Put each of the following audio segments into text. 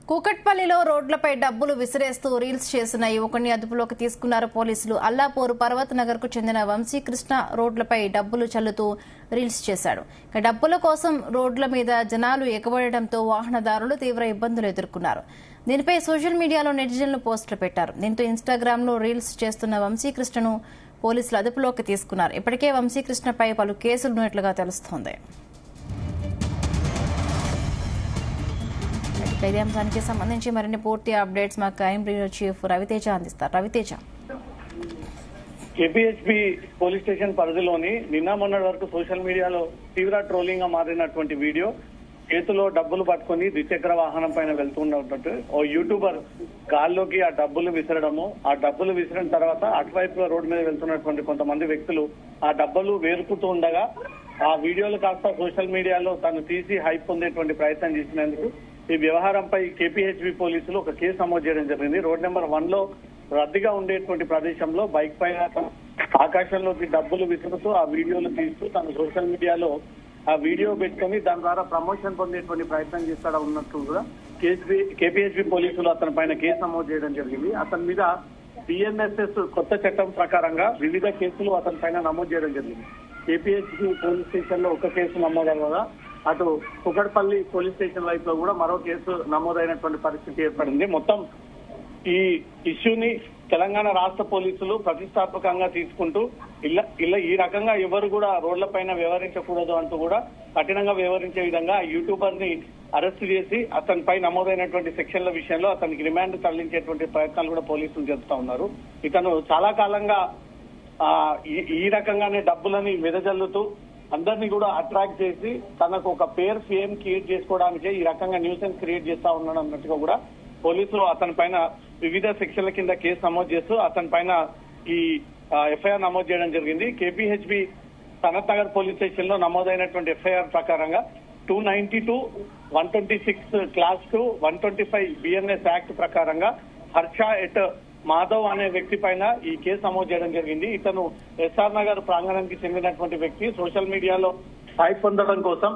కూకట్పల్లిలో రోడ్లపై డబ్బులు విసిరేస్తూ రీల్స్ చేసిన యువకుడిని అదుపులోకి తీసుకున్నారు పోలీసులు. అల్లాపూర్ పర్వత్ నగర్ కు చెందిన వంశీకృష్ణ రోడ్లపై డబ్బులు చల్లుతూ రీల్స్ చేశాడు. డబ్బుల కోసం రోడ్ల మీద జనాలు ఎగబడడంతో వాహనదారులు తీవ్ర ఇబ్బందులు ఎదుర్కొన్నారు. దీనిపై సోషల్ మీడియాలో నెటిజన్లు పోస్టులు పెట్టారు. దీంతో ఇన్స్టాగ్రామ్ లో రీల్స్ చేస్తున్న వంశీకృష్ణను పోలీసులు అదుపులోకి తీసుకున్నారు. ఇప్పటికే వంశీకృష్ణపై పలు కేసులు ఉన్నట్లుగా తెలుస్తోంది. ఇదే అంశానికి సంబంధించి మరిన్ని పూర్తి అప్డేట్స్ మా క్రైమ్ బ్యూరో చీఫ్ రవితేజ అందిస్తారు. రవితేజ, కేపీహెచ్బీ పోలీస్ స్టేషన్ పరిధిలోని నిన్న మొన్నటి వరకు సోషల్ మీడియాలో తీవ్ర ట్రోలింగ్ గా మారినటువంటి వీడియో, చేతిలో డబ్బులు పట్టుకుని ద్విచక్ర వాహనం పైన వెళ్తున్నట్టు ఓ యూట్యూబర్ గాల్లోకి ఆ డబ్బులు విసరడము, ఆ డబ్బులు విసిరిన తర్వాత అటువైపుగా రోడ్డు మీద వెళ్తున్నటువంటి కొంతమంది వ్యక్తులు ఆ డబ్బులు వేరుకుతూ ఉండగా ఆ వీడియోలు కాస్త సోషల్ మీడియాలో తను తీసి హైప్ పొందేటువంటి ప్రయత్నం చేసినందుకు ఈ వ్యవహారంపై కేపీహెచ్బీ పోలీసులు ఒక కేసు నమోదు చేయడం జరిగింది. రోడ్ నెంబర్ 1 లో రద్దీగా ఉండేటువంటి ప్రదేశంలో బైక్ పైన ఆకాశంలోకి డబ్బులు విసురుతూ ఆ వీడియోలు తీస్తూ తను సోషల్ మీడియాలో ఆ వీడియో పెట్టుకుని దాని ద్వారా ప్రమోషన్ పొందేటువంటి ప్రయత్నం చేస్తాడా ఉన్నట్టు కూడా కేపీహెచ్బీ పోలీసులు అతని పైన కేసు నమోదు చేయడం జరిగింది. అతని మీద బిఎన్ఎస్ఎస్ కొత్త చట్టం ప్రకారంగా వివిధ కేసులు అతని పైన నమోదు చేయడం జరిగింది. కేపీహెచ్బీ పోలీస్ స్టేషన్ లో ఒక కేసు నమోదవగా అటు కుకట్పల్లి పోలీస్ స్టేషన్ వైపు లో కూడా మరో కేసు నమోదైనటువంటి పరిస్థితి ఏర్పడింది. మొత్తం ఈ ఇష్యూని తెలంగాణ రాష్ట్ర పోలీసులు ప్రతిష్టాత్మకంగా తీసుకుంటూ ఇలా ఈ రకంగా ఎవరు కూడా రోడ్ల పైన వ్యవహరించకూడదు అంటూ కూడా కఠినంగా వ్యవహరించే విధంగా యూట్యూబర్ ని అరెస్ట్ చేసి అతనిపై నమోదైనటువంటి సెక్షన్ల విషయంలో అతనికి రిమాండ్ తరలించేటువంటి ప్రయత్నాలు కూడా పోలీసులు జరుపుతా ఉన్నారు. ఇతను చాలా కాలంగా ఈ రకంగానే డబ్బులని వెదజల్లుతూ అందరినీ కూడా అట్రాక్ట్ చేసి తనకు ఒక పేరు ఫేమ్ క్రియేట్ చేసుకోవడానికి ఈ రకంగా న్యూసెన్స్ క్రియేట్ చేస్తా ఉన్నాడు అన్నట్టుగా కూడా పోలీసులు అతని పైన వివిధ సెక్షన్ల కింద కేసు నమోదు చేస్తూ అతని పైన ఈ ఎఫ్ఐఆర్ నమోదు చేయడం జరిగింది. KPHB Sanath Nagar police station లో నమోదైనటువంటి ఎఫ్ఐఆర్ ప్రకారంగా 292, 126 క్లాస్ 2, 125 బిఎన్ఎస్ యాక్ట్ ప్రకారంగా హర్ష ఎట్ మాధవ్ అనే వ్యక్తి పైన ఈ కేసు నమోదు చేయడం జరిగింది. ఇతను ఎస్ఆర్ నగర్ ప్రాంగణానికి చెందినటువంటి వ్యక్తి. సోషల్ మీడియాలో హైప్ పొందడం కోసం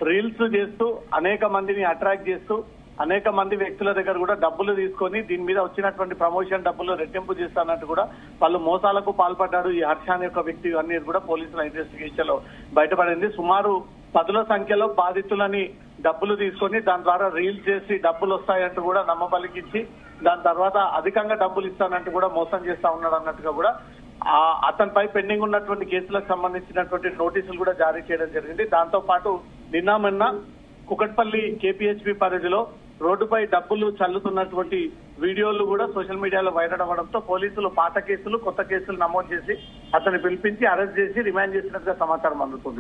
రీల్స్ చేస్తూ అనేక మందిని అట్రాక్ట్ చేస్తూ అనేక మంది వ్యక్తుల దగ్గర కూడా డబ్బులు తీసుకొని దీని మీద వచ్చినటువంటి ప్రమోషన్ డబ్బులు రెట్టింపు చేస్తానట్టు కూడా వాళ్ళు మోసాలకు పాల్పడ్డాడు ఈ హర్ష అనే ఒక వ్యక్తి అనేది కూడా పోలీసుల ఇన్వెస్టిగేషన్ లో బయటపడింది. సుమారు 10ల సంఖ్యలో బాధితులని డబ్బులు తీసుకొని దాని ద్వారా రీల్స్ చేసి డబ్బులు వస్తాయంటూ కూడా నమ్మబలికించి దాని తర్వాత అధికంగా డబ్బులు ఇస్తానంటూ కూడా మోసం చేస్తా ఉన్నాడు అన్నట్టుగా కూడా అతనిపై పెండింగ్ ఉన్నటువంటి కేసులకు సంబంధించినటువంటి నోటీసులు కూడా జారీ చేయడం జరిగింది. దాంతో పాటు నిన్న మొన్న కుకట్పల్లి కేపీహెచ్బీ పరిధిలో రోడ్డుపై డబ్బులు చల్లుతున్నటువంటి వీడియోలు కూడా సోషల్ మీడియాలో వైరల్ అవ్వడంతో పోలీసులు పాత కేసులు కొత్త కేసులు నమోదు చేసి అతన్ని పిలిపించి అరెస్ట్ చేసి రిమాండ్ చేసినట్టుగా సమాచారం అందుతుంది.